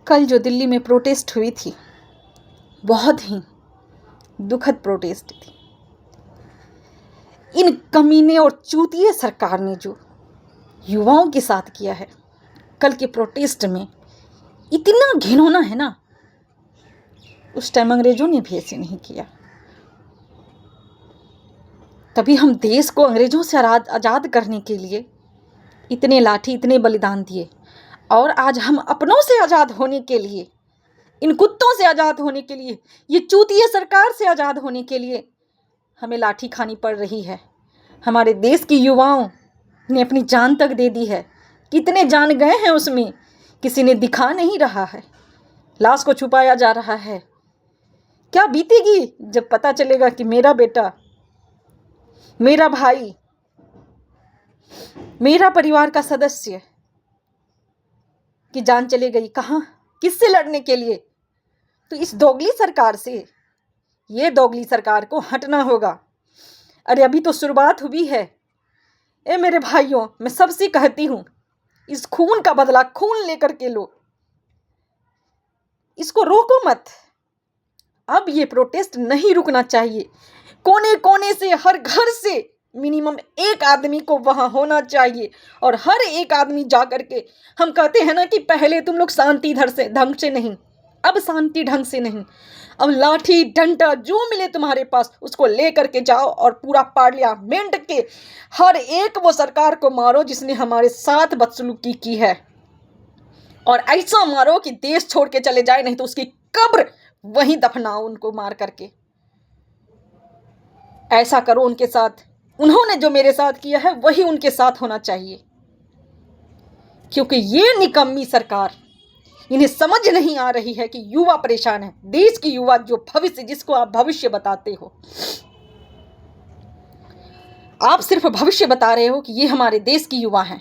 कल जो दिल्ली में प्रोटेस्ट हुई थी, बहुत ही दुखद प्रोटेस्ट थी। इन कमीने और चूतिए सरकार ने जो युवाओं के साथ किया है कल के प्रोटेस्ट में, इतना घिनौना है ना। उस टाइम अंग्रेजों ने भी ऐसे नहीं किया। तभी हम देश को अंग्रेजों से आज़ाद करने के लिए इतने लाठी, इतने बलिदान दिए। और आज हम अपनों से आज़ाद होने के लिए, इन कुत्तों से आज़ाद होने के लिए, ये चूतिया सरकार से आज़ाद होने के लिए हमें लाठी खानी पड़ रही है। हमारे देश की युवाओं ने अपनी जान तक दे दी है। कितने जान गए हैं उसमें, किसी ने दिखा नहीं रहा है। लाश को छुपाया जा रहा है। क्या बीतेगी जब पता चलेगा कि मेरा बेटा, मेरा भाई, मेरा परिवार का सदस्य की जान चले गई। कहाँ, किससे लड़ने के लिए? तो इस दोगली सरकार से, ये दोगली सरकार को हटना होगा। अरे अभी तो शुरुआत हुई है। ए मेरे भाइयों, मैं सबसे कहती हूँ, इस खून का बदला खून लेकर के लो, इसको रोको मत। अब ये प्रोटेस्ट नहीं रुकना चाहिए। कोने कोने से, हर घर से मिनिमम एक आदमी को वहां होना चाहिए। और हर एक आदमी जा करके, हम कहते हैं ना कि पहले तुम लोग शांति ढंग से नहीं, अब शांति ढंग से नहीं, अब लाठी डंडा जो मिले तुम्हारे पास उसको ले करके जाओ और पूरा पार्लियामेंट के हर एक वो सरकार को मारो जिसने हमारे साथ बदसलूकी की है। और ऐसा मारो कि देश छोड़ के चले जाए, नहीं तो उसकी कब्र वहीं दफनाओ उनको मार करके। ऐसा करो उनके साथ। उन्होंने जो मेरे साथ किया है वही उनके साथ होना चाहिए। क्योंकि ये निकम्मी सरकार, इन्हें समझ नहीं आ रही है कि युवा परेशान है। देश की युवा, जो भविष्य, जिसको आप भविष्य बताते हो, आप सिर्फ भविष्य बता रहे हो कि ये हमारे देश की युवा हैं।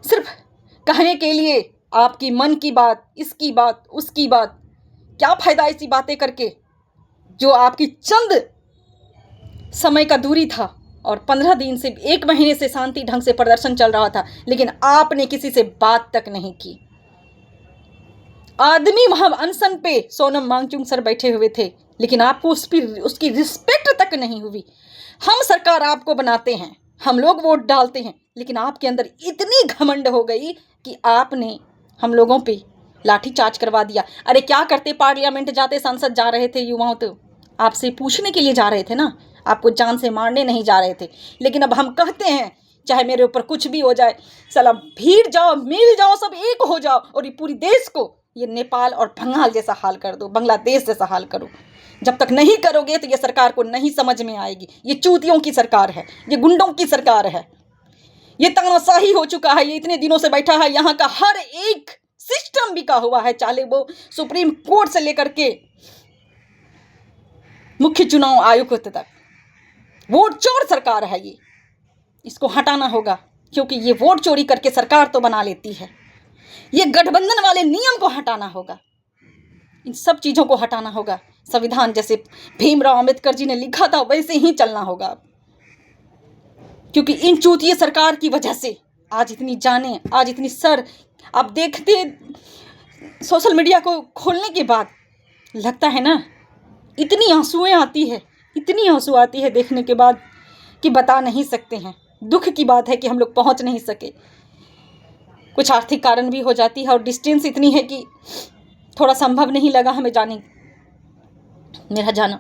सिर्फ कहने के लिए आपकी मन की बात, इसकी बात, उसकी बात। क्या फायदा ऐसी बातें करके जो आपकी चंद समय का दूरी था और 15 दिन से, 1 महीने से शांति ढंग से प्रदर्शन चल रहा था, लेकिन आपने किसी से बात तक नहीं की। आदमी वहां अनशन पे सोनम वांगचुक सर बैठे हुए थे, लेकिन आपको उसकी रिस्पेक्ट तक नहीं हुई। हम सरकार आपको बनाते हैं, हम लोग वोट डालते हैं, लेकिन आपके अंदर इतनी घमंड हो गई कि आपने हम लोगों पे लाठी चार्ज करवा दिया। अरे क्या करते, पार्लियामेंट जाते, सांसद जा रहे थे, युवाओं तो आपसे पूछने के लिए जा रहे थे ना, आपको जान से मारने नहीं जा रहे थे। लेकिन अब हम कहते हैं, चाहे मेरे ऊपर कुछ भी हो जाए, साला भीड़ जाओ, मिल जाओ, सब एक हो जाओ और ये पूरी देश को ये नेपाल और बंगाल जैसा हाल कर दो, बांग्लादेश जैसा हाल करो। जब तक नहीं करोगे तो ये सरकार को नहीं समझ में आएगी। ये चूतियों की सरकार है, ये गुंडों की सरकार है, ये तानाशाही हो चुका है। ये इतने दिनों से बैठा है, यहाँ का हर एक सिस्टम बिका हुआ है, चाहे वो सुप्रीम कोर्ट से लेकर के मुख्य चुनाव आयुक्त तक। वोट चोर सरकार है ये, इसको हटाना होगा। क्योंकि ये वोट चोरी करके सरकार तो बना लेती है। ये गठबंधन वाले नियम को हटाना होगा, इन सब चीज़ों को हटाना होगा। संविधान जैसे भीमराव अंबेडकर जी ने लिखा था वैसे ही चलना होगा। क्योंकि इन चूतिए सरकार की वजह से आज इतनी जानें, आज इतनी सर, आप देखते सोशल मीडिया को खोलने के बाद लगता है ना, इतनी आंसुएं आती है, इतनी आंसू आती है देखने के बाद कि बता नहीं सकते हैं। दुख की बात है कि हम लोग पहुंच नहीं सके। कुछ आर्थिक कारण भी हो जाती है और डिस्टेंस इतनी है कि थोड़ा संभव नहीं लगा हमें मेरा जाना।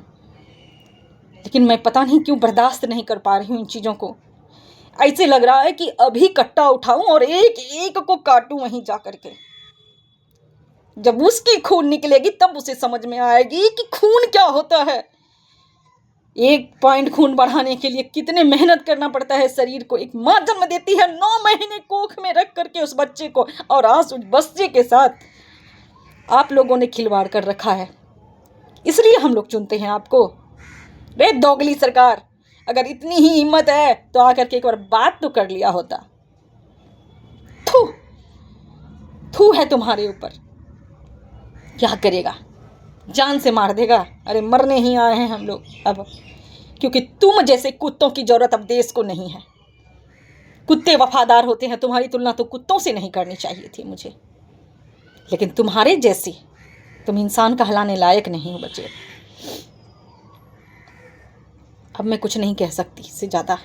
लेकिन मैं पता नहीं क्यों बर्दाश्त नहीं कर पा रही हूँ इन चीज़ों को। ऐसे लग रहा है कि अभी कट्टा उठाऊं और एक एक को काटूं वहीं जा करके। जब उसकी खून निकलेगी तब उसे समझ में आएगी कि खून क्या होता है। 1 पॉइंट खून बढ़ाने के लिए कितने मेहनत करना पड़ता है शरीर को। एक माँ जन्म देती है, 9 महीने कोख में रख करके उस बच्चे को, और आज उस बच्चे के साथ आप लोगों ने खिलवाड़ कर रखा है। इसलिए हम लोग चुनते हैं आपको। रे दोगली सरकार, अगर इतनी ही हिम्मत है तो आकर के एक बार बात तो कर लिया होता। थू थू है तुम्हारे ऊपर। क्या करेगा, जान से मार देगा। अरे मरने ही आए हैं हम लोग अब, क्योंकि तुम जैसे कुत्तों की जरूरत अब देश को नहीं है। कुत्ते वफादार होते हैं, तुम्हारी तुलना तो कुत्तों से नहीं करनी चाहिए थी मुझे, लेकिन तुम्हारे जैसे तुम इंसान कहलाने लायक नहीं हो बच्चे। अब मैं कुछ नहीं कह सकती इससे ज़्यादा।